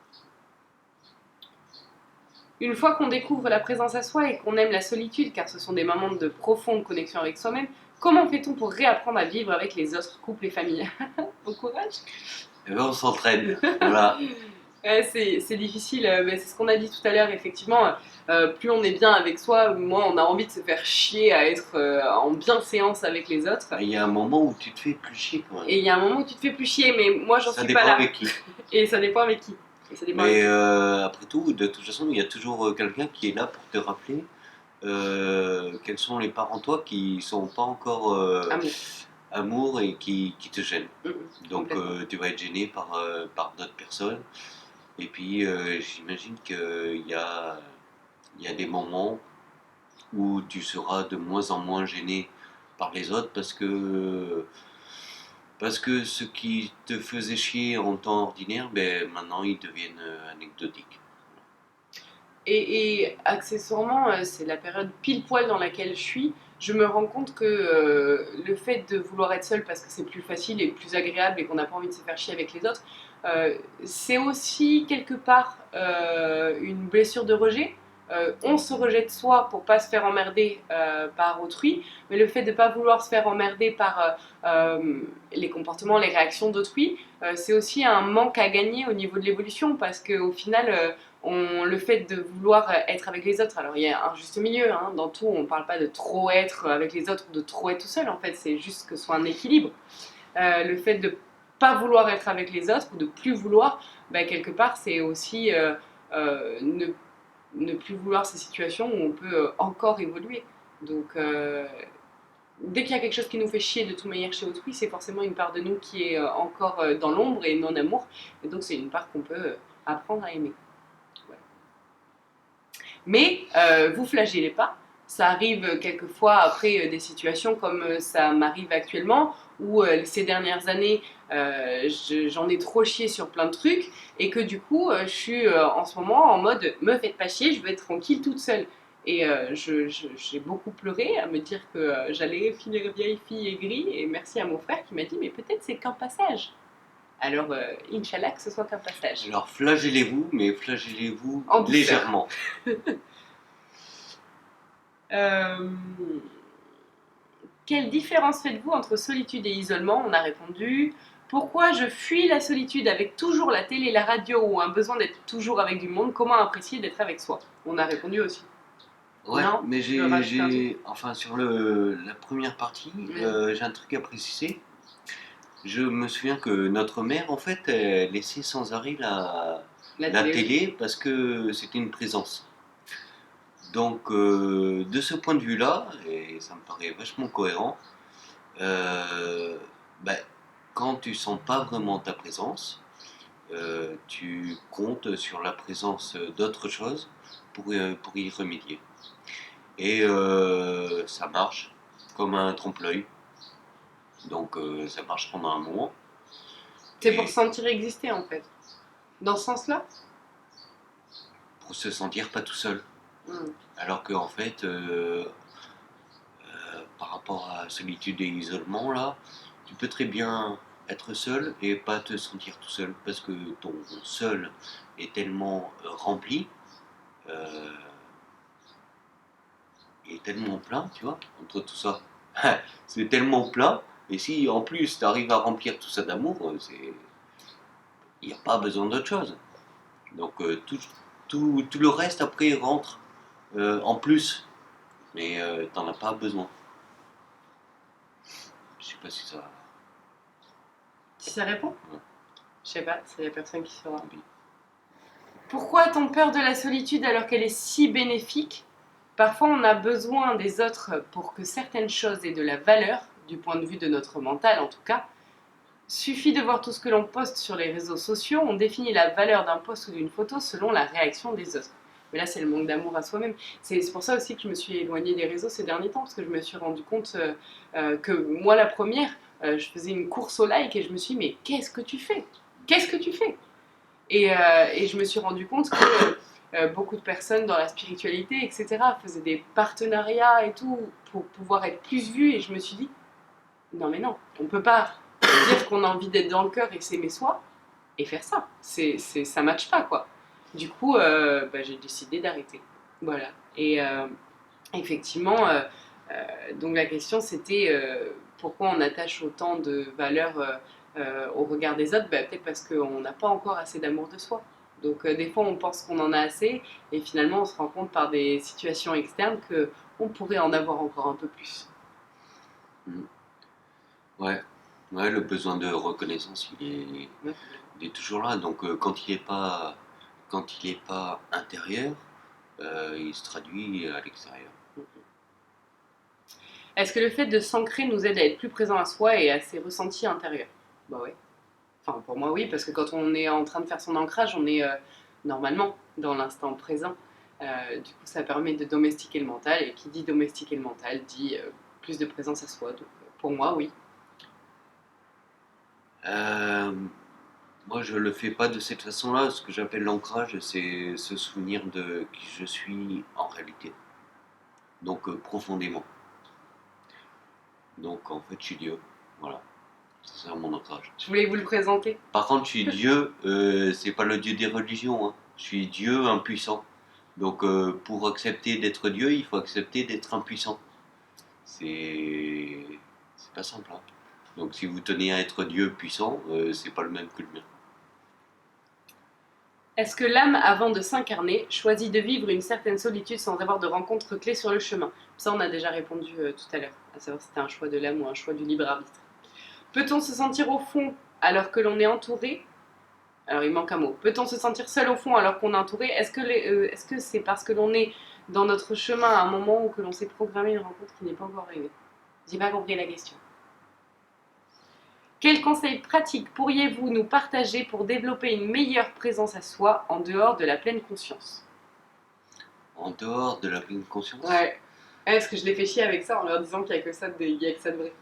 Une fois qu'on découvre la présence à soi et qu'on aime la solitude, car ce sont des moments de profonde connexion avec soi-même, comment fait-on pour réapprendre à vivre avec les autres couples et familles? Bon courage. Et ben, on s'entraîne. Voilà. Ouais, c'est difficile, mais c'est ce qu'on a dit tout à l'heure, effectivement. Plus on est bien avec soi, moins on a envie de se faire chier à être en bienséance avec les autres. Il y a un moment où tu te fais plus chier quand même. Et il y a un moment où tu te fais plus chier, mais moi j'en Ça suis pas dépend là. avec qui. Et ça dépend avec qui. Et ça dépend. Mais après tout, de toute façon, il y a toujours quelqu'un qui est là pour te rappeler quels sont les parents toi qui sont pas encore Amour. amour et qui te gênent. Donc Complètement. tu vas être gêné par d'autres personnes. Et puis j'imagine qu'il y a des moments où tu seras de moins en moins gêné par les autres parce que ce qui te faisait chier en temps ordinaire, ben, maintenant ils deviennent anecdotiques. Et accessoirement, c'est la période pile poil dans laquelle je suis. Je me rends compte que le fait de vouloir être seul parce que c'est plus facile et plus agréable et qu'on n'a pas envie de se faire chier avec les autres, c'est aussi quelque part une blessure de rejet. On se rejette soi pour pas se faire emmerder par autrui, mais le fait de pas vouloir se faire emmerder par les comportements, les réactions d'autrui, c'est aussi un manque à gagner au niveau de l'évolution parce qu'au final, le fait de vouloir être avec les autres, alors il y a un juste milieu, hein, dans tout, on ne parle pas de trop être avec les autres ou de trop être tout seul, en fait, c'est juste que ce soit un équilibre. Le fait de pas vouloir être avec les autres ou de plus vouloir, bah, quelque part, c'est aussi ne plus vouloir ces situations où on peut encore évoluer. Donc, dès qu'il y a quelque chose qui nous fait chier de toute manière chez autrui, c'est forcément une part de nous qui est encore dans l'ombre et non amour, et donc c'est une part qu'on peut apprendre à aimer. Mais vous flagellez pas. Ça arrive quelquefois après des situations comme ça m'arrive actuellement, où ces dernières années, j'en ai trop chié sur plein de trucs, et que du coup, je suis en ce moment en mode me faites pas chier, je veux être tranquille toute seule. Et j'ai beaucoup pleuré à me dire que j'allais finir vieille fille aigrie, et merci à mon frère qui m'a dit mais peut-être c'est qu'un passage. Alors, Inch'Allah, que ce soit qu'un passage. Alors flagellez-vous, mais flagellez-vous En douceur. légèrement. Euh, Quelle différence faites-vous entre solitude et isolement? On a répondu. Pourquoi je fuis la solitude avec toujours la télé, la radio ou un besoin d'être toujours avec du monde? Comment apprécier d'être avec soi? On a répondu aussi. Ouais, Non, mais tu veux rajouter un truc? enfin sur la première partie, j'ai un truc à préciser. Je me souviens que notre mère, en fait, elle laissait sans arrêt la télé parce que c'était une présence. Donc, de ce point de vue-là, et ça me paraît vachement cohérent, euh, ben, quand tu sens pas vraiment ta présence, tu comptes sur la présence d'autres choses pour y remédier. Et ça marche comme un trompe-l'œil. Donc ça marche pendant un moment. C'est pour Et se sentir exister en fait. Dans ce sens-là? pour se sentir pas tout seul. Hmm. Alors que en fait, par rapport à solitude et isolement, là, tu peux très bien être seul et pas te sentir tout seul parce que ton seul est tellement rempli, euh, est tellement plein, tu vois, entre tout ça. C'est tellement plein, et si en plus tu arrives à remplir tout ça d'amour, il n'y a pas besoin d'autre chose. Donc tout le reste après rentre en plus, mais t'en as pas besoin. Je sais pas si ça. Si ça répond? Ouais. Je sais pas, c'est la personne qui saura. Oui. Pourquoi a-t-on peur de la solitude alors qu'elle est si bénéfique? Parfois, on a besoin des autres pour que certaines choses aient de la valeur, du point de vue de notre mental en tout cas. Suffit de voir tout ce que l'on poste sur les réseaux sociaux, on définit la valeur d'un post ou d'une photo selon la réaction des autres. Mais là, c'est le manque d'amour à soi-même. C'est pour ça aussi que je me suis éloignée des réseaux ces derniers temps, parce que je me suis rendu compte que moi, la première, je faisais une course au like et je me suis dit, mais qu'est-ce que tu fais? Qu'est-ce que tu fais? Et je me suis rendu compte que beaucoup de personnes dans la spiritualité, etc., faisaient des partenariats et tout pour pouvoir être plus vues. Et je me suis dit, non mais non, on peut pas dire qu'on a envie d'être dans le cœur et s'aimer soi et faire ça. Ça matche pas quoi. Du coup, j'ai décidé d'arrêter. Voilà. Et effectivement, donc la question c'était pourquoi on attache autant de valeur au regard des autres? Peut-être parce qu'on n'a pas encore assez d'amour de soi. Donc des fois on pense qu'on en a assez et finalement on se rend compte par des situations externes qu'on pourrait en avoir encore un peu plus. Mm. Ouais. Ouais, le besoin de reconnaissance, Ouais. il est toujours là. Donc quand il est pas intérieur, il se traduit à l'extérieur. Est-ce que le fait de s'ancrer nous aide à être plus présent à soi et à ses ressentis intérieurs? Bah ouais. Enfin, pour moi, oui, parce que quand on est en train de faire son ancrage, on est normalement dans l'instant présent. Du coup, ça permet de domestiquer le mental, et qui dit domestiquer le mental dit plus de présence à soi. Donc, pour moi, oui. Euh, Moi, je le fais pas de cette façon-là. Ce que j'appelle l'ancrage, c'est se souvenir de qui je suis en réalité. Donc profondément. Donc en fait, je suis Dieu. Voilà, c'est ça mon ancrage. Je voulais vous le présenter. Par contre, je suis Dieu, c'est pas le Dieu des religions, hein. Je suis Dieu impuissant. Donc pour accepter d'être Dieu, il faut accepter d'être impuissant. C'est c'est pas simple, hein. Donc si vous tenez à être Dieu puissant, c'est pas le même que le mien. Est-ce que l'âme, avant de s'incarner, choisit de vivre une certaine solitude sans avoir de rencontres clés sur le chemin? Ça, on a déjà répondu tout à l'heure, à savoir si c'était un choix de l'âme ou un choix du libre arbitre. Peut-on se sentir au fond alors que l'on est entouré? Alors il manque un mot. Peut-on se sentir seul au fond alors qu'on est entouré? Est-ce que c'est parce que l'on est dans notre chemin à un moment où que l'on s'est programmé une rencontre qui n'est pas encore arrivée? J'ai pas compris la question. Quels conseils pratiques pourriez-vous nous partager pour développer une meilleure présence à soi en dehors de la pleine conscience? En dehors de la pleine conscience. Ouais. Est-ce que je l'ai fait chier avec ça en leur disant qu'il n'y a que ça il y a que ça de vrai?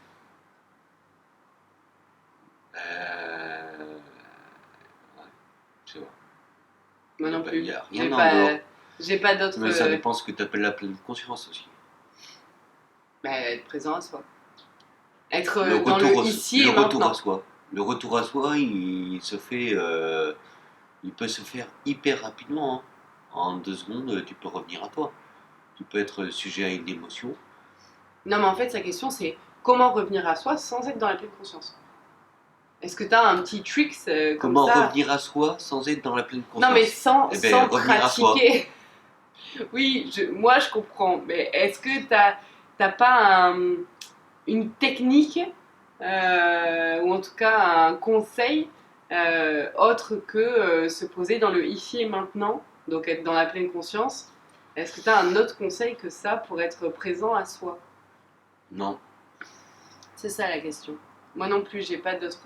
Euh, ouais, c'est vrai. Moi non Il plus. n'y a J'ai rien en pas, dehors. j'ai pas d'autre. Mais ça dépend ce que tu appelles la pleine conscience aussi. Être présent à soi. Être Le dans retour, le ici le et retour à maintenant. soi. Le retour à soi, il se fait, il peut se faire hyper rapidement, hein. En 2 secondes, tu peux revenir à toi. Tu peux être sujet à une émotion. Non, mais en fait, sa question, c'est comment revenir à soi sans être dans la pleine conscience? Est-ce que tu as un petit tricks comme Comment ça? revenir à soi sans être dans la pleine Non, mais conscience? Eh bien, sans revenir à soi. pratiquer. Oui, moi je comprends, mais est-ce que t'as pas une technique, ou en tout cas un conseil, autre que se poser dans le ici et maintenant, donc être dans la pleine conscience? Est-ce que tu as un autre conseil que ça pour être présent à soi? Non. C'est ça la question. Moi non plus, j'ai pas d'autres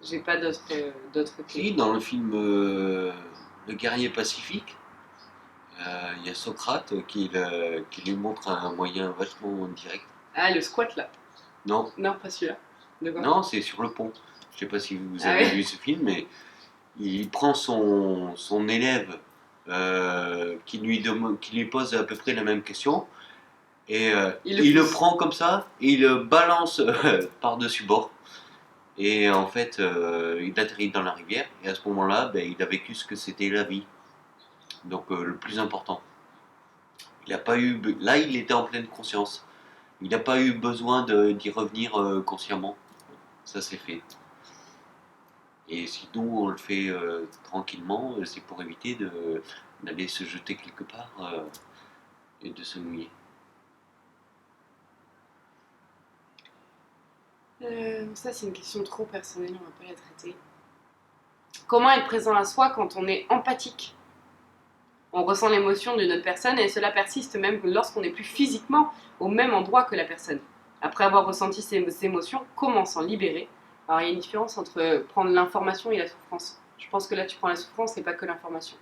clés. Si, dans le film Le guerrier pacifique, il y a Socrate qui lui montre un moyen vachement direct. Ah, le squat là? Non, Non, pas celui-là. De quoi? non, c'est sur le pont. Je sais pas si vous Ah avez ouais? vu ce film, mais il prend son élève qui lui pose à peu près la même question et Il le il le pousse. prend comme ça, et il le balance par-dessus bord. Et en fait, il atterrit dans la rivière, et à ce moment-là, ben, il a vécu ce que c'était la vie. Donc le plus important. Il a pas eu, là, il était en pleine conscience. Il n'a pas eu besoin d'y revenir consciemment. Ça, c'est fait. Et si nous, on le fait tranquillement, c'est pour éviter d'aller se jeter quelque part et de se mouiller. Ça, c'est une question trop personnelle, on va pas la traiter. Comment être présent à soi quand on est empathique? On ressent l'émotion d'une autre personne et cela persiste même lorsqu'on n'est plus physiquement au même endroit que la personne. Après avoir ressenti ces émotions, comment s'en libérer? Alors, il y a une différence entre prendre l'information et la souffrance. Je pense que là, tu prends la souffrance et pas que l'information.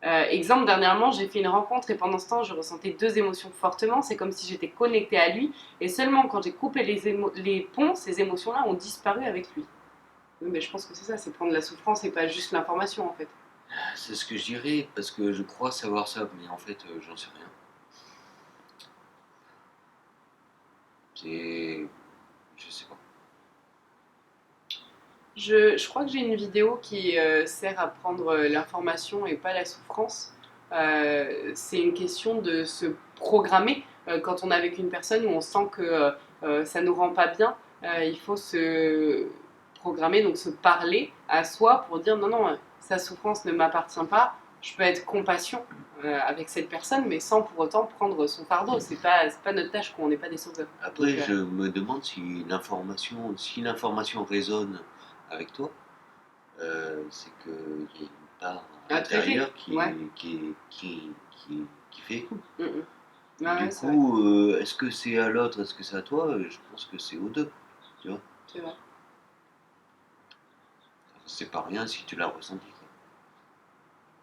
Exemple, dernièrement, j'ai fait une rencontre et pendant ce temps, je ressentais deux émotions fortement. C'est comme si j'étais connectée à lui et seulement quand j'ai coupé les ponts, ces émotions-là ont disparu avec lui. Oui, mais je pense que c'est ça, c'est prendre la souffrance et pas juste l'information en fait. C'est ce que je dirais, parce que je crois savoir ça, mais en fait, j'en sais rien. C'est. Je sais pas. Je crois que j'ai une vidéo qui sert à prendre l'information et pas la souffrance. C'est une question de se programmer quand on est avec une personne où on sent que ça nous rend pas bien. Il faut se programmer, donc se parler à soi pour dire non, non, sa souffrance ne m'appartient pas. je peux être compassion avec cette personne, mais sans pour autant prendre son fardeau. C'est pas notre tâche, quoi. On n'est pas des sauveurs. Après, Donc, je me demande si l'information résonne avec toi, c'est qu'il y a une part à à traiter. l'intérieur qui, Ouais. qui fait écho. Mm, mm. Du Ouais, c'est vrai. coup, est-ce que c'est à l'autre, est-ce que c'est à toi? Je pense que c'est aux deux, tu vois. C'est vrai. C'est pas rien si tu l'as ressenti,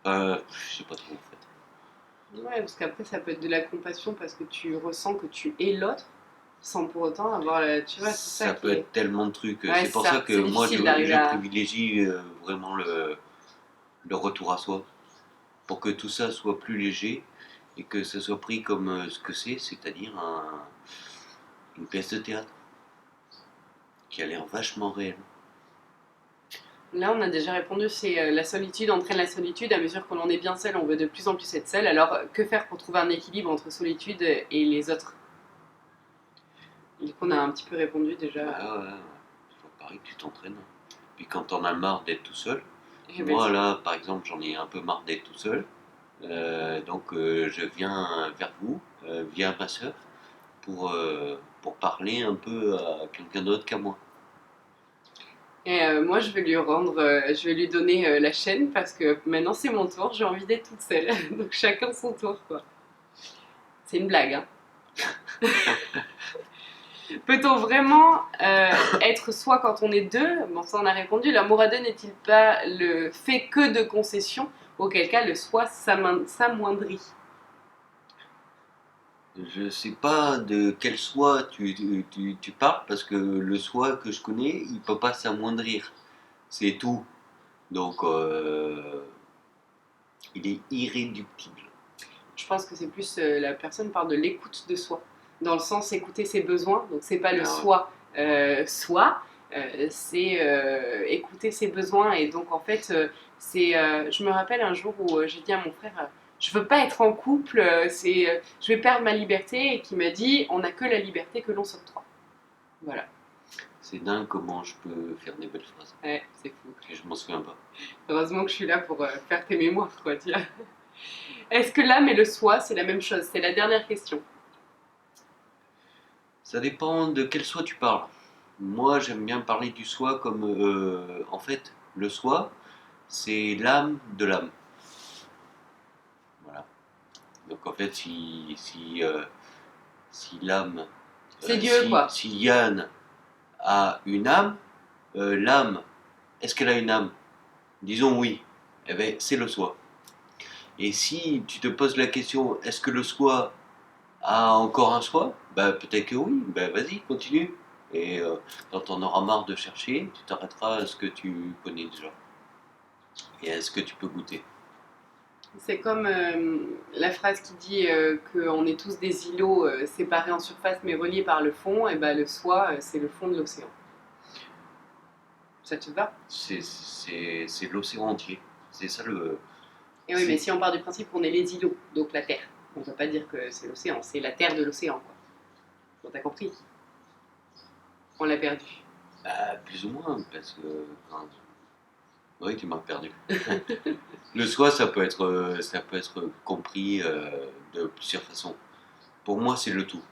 quoi. Je sais pas trop, en fait. Ouais, parce qu'après, ça peut être de la compassion parce que tu ressens que tu es l'autre, sans pour autant avoir la... Tu vois, c'est ça Ça qui peut est... être tellement de trucs. Ouais, C'est c'est pour ça ça. que C'est moi, difficile d'arriver je à... privilégie vraiment le retour à soi, pour que tout ça soit plus léger et que ça soit pris comme ce que c'est-à-dire une pièce de théâtre qui a l'air vachement réelle. Là, on a déjà répondu, c'est la solitude entraîne la solitude. À mesure que l'on est bien seul, on veut de plus en plus être seul. Alors, que faire pour trouver un équilibre entre solitude et les autres? Du coup, on a un petit peu répondu déjà. Ouais. Faut pareil que tu t'entraînes. Puis quand t'en as marre d'être tout seul, Eh ben, moi là, par exemple, j'en ai un peu marre d'être tout seul. Donc je viens vers vous, via ma soeur, pour parler un peu à quelqu'un d'autre qu'à moi. et moi, je vais je vais lui donner la chaîne parce que maintenant c'est mon tour. J'ai envie d'être toute seule. Donc chacun son tour, quoi. C'est une blague, hein. Peut-on vraiment être soi quand on est deux? Bon, ça on a répondu. L'amour à deux n'est-il pas le fait que de concessions? Auquel cas le soi s'amoindrit. Je sais pas de quel soi tu parles, parce que le soi que je connais, il peut pas s'amoindrir. C'est tout. Donc il est irréductible. Je pense que c'est plus la personne parle de l'écoute de soi, dans le sens écouter ses besoins. Donc c'est pas le Ah ouais. soi soi, c'est écouter ses besoins. Et donc en fait, je me rappelle un jour où j'ai dit à mon frère, je veux pas être en couple, je vais perdre ma liberté, et qui m'a dit, on n'a que la liberté que l'on s'octroie. Voilà. C'est dingue comment je peux faire des belles phrases. Ouais, c'est fou. Et je m'en souviens pas. Heureusement que je suis là pour faire tes mémoires, quoi, tu vois. Est-ce que l'âme et le soi, c'est la même chose? C'est la dernière question. Ça dépend de quel soi tu parles. Moi, j'aime bien parler du soi comme, en fait, le soi, c'est l'âme de l'âme. Voilà. Donc en fait, si l'âme, C'est Dieu, quoi. si Yann a une âme, l'âme, est-ce qu'elle a une âme? Disons oui. Eh ben, c'est le soi. Et si tu te poses la question, est-ce que le soi a encore un soi? Bah peut-être que oui. Bah vas-y, continue. Et quand on aura marre de chercher, tu t'arrêteras à ce que tu connais déjà. Et à ce que tu peux goûter. C'est comme la phrase qui dit qu'on est tous des îlots séparés en surface mais reliés par le fond, et ben le soi, c'est le fond de l'océan. Ça te va? C'est l'océan entier. C'est ça le. Et oui, c'est- mais si on part du principe qu'on est les îlots, donc la Terre, on ne peut pas dire que c'est l'océan, c'est la Terre de l'océan, quoi. Bon, t'as compris? On l'a perdu. Bah, plus ou moins, parce que. Oui, tu m'as perdu. Le soi, ça peut être compris de plusieurs façons. Pour moi, c'est le tout.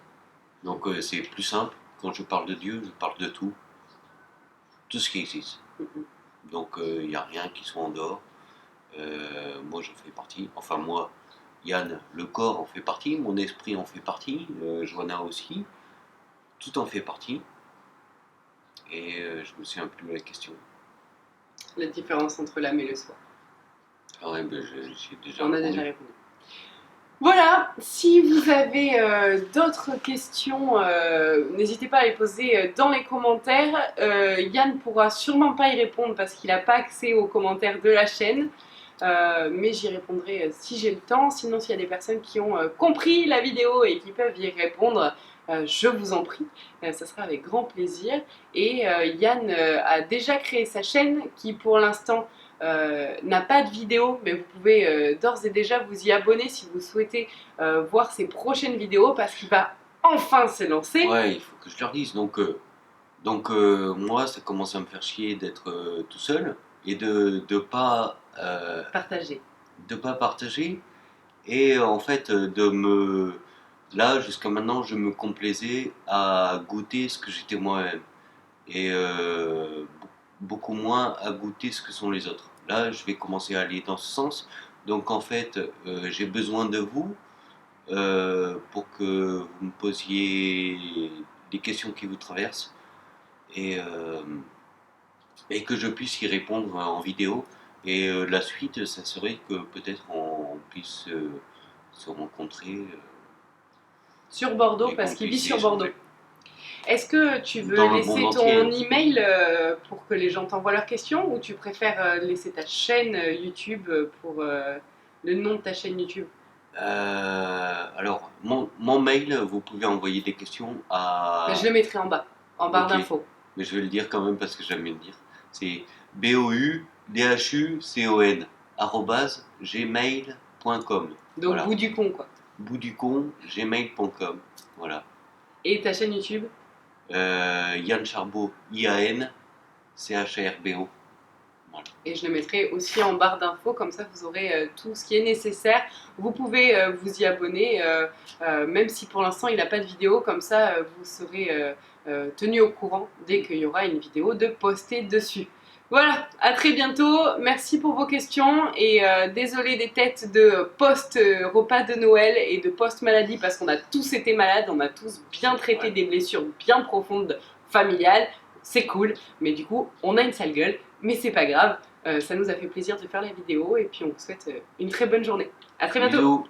Donc c'est plus simple. Quand je parle de Dieu, je parle de tout. Tout ce qui existe. Donc il n'y a rien qui soit en dehors. Moi, j'en fais partie. Enfin, moi, Yann, le corps en fait partie. Mon esprit en fait partie. Joanna aussi. Tout en fait partie. Et je me souviens plus de la question. La différence entre l'âme et le soi. Ah ouais, ben, j'ai déjà On a répondu. déjà répondu. Voilà, si vous avez d'autres questions, n'hésitez pas à les poser dans les commentaires. Yann pourra sûrement pas y répondre parce qu'il n'a pas accès aux commentaires de la chaîne. Mais j'y répondrai si j'ai le temps. Sinon, s'il y a des personnes qui ont compris la vidéo et qui peuvent y répondre, je vous en prie, ça sera avec grand plaisir. Et Yann a déjà créé sa chaîne qui pour l'instant n'a pas de vidéo, mais vous pouvez d'ores et déjà vous y abonner si vous souhaitez voir ses prochaines vidéos parce qu'il va enfin se lancer. Ouais, il faut que je leur dise. Donc moi, ça commence à me faire chier d'être tout seul et de pas Partagez. de pas partager et en fait de me là jusqu'à maintenant je me complaisais à goûter ce que j'étais moi-même et beaucoup moins à goûter ce que sont les autres. Là je vais commencer à aller dans ce sens, donc en fait j'ai besoin de vous pour que vous me posiez des questions qui vous traversent et, euh, et que je puisse y répondre en vidéo. Et la suite, ça serait que peut-être on puisse se rencontrer Sur Bordeaux, et parce qu'on qu'il vit puisse y sur Bordeaux. échanger. Est-ce que tu veux Dans le monde laisser entier, ton hein. email pour que les gens t'envoient leurs questions ou tu préfères laisser ta chaîne YouTube pour le nom de ta chaîne YouTube? Alors, mon mail, vous pouvez envoyer des questions Ben, je à... le mettrai en barre Ok, d'infos. mais je vais le dire quand même parce que j'aime bien le dire. C'est boudhucon @gmail.com. Donc, Voilà. bout du con, quoi. Boudhucon gmail.com. Voilà. Et ta chaîne YouTube? Yann Charbeau, IAN, CHRBO. Voilà. Et je le mettrai aussi en barre d'infos, comme ça vous aurez tout ce qui est nécessaire. Vous pouvez vous y abonner, même si pour l'instant il n'a pas de vidéo, comme ça vous serez tenu au courant dès qu'il y aura une vidéo de poster dessus. Voilà, à très bientôt, merci pour vos questions et désolé des têtes de post-repas de Noël et de post-maladie parce qu'on a tous été malades, on a tous bien traité des blessures bien profondes familiales, c'est cool, mais du coup on a une sale gueule. Mais c'est pas grave, ça nous a fait plaisir de faire la vidéo et puis on vous souhaite une très bonne journée. À très bientôt. Bisous.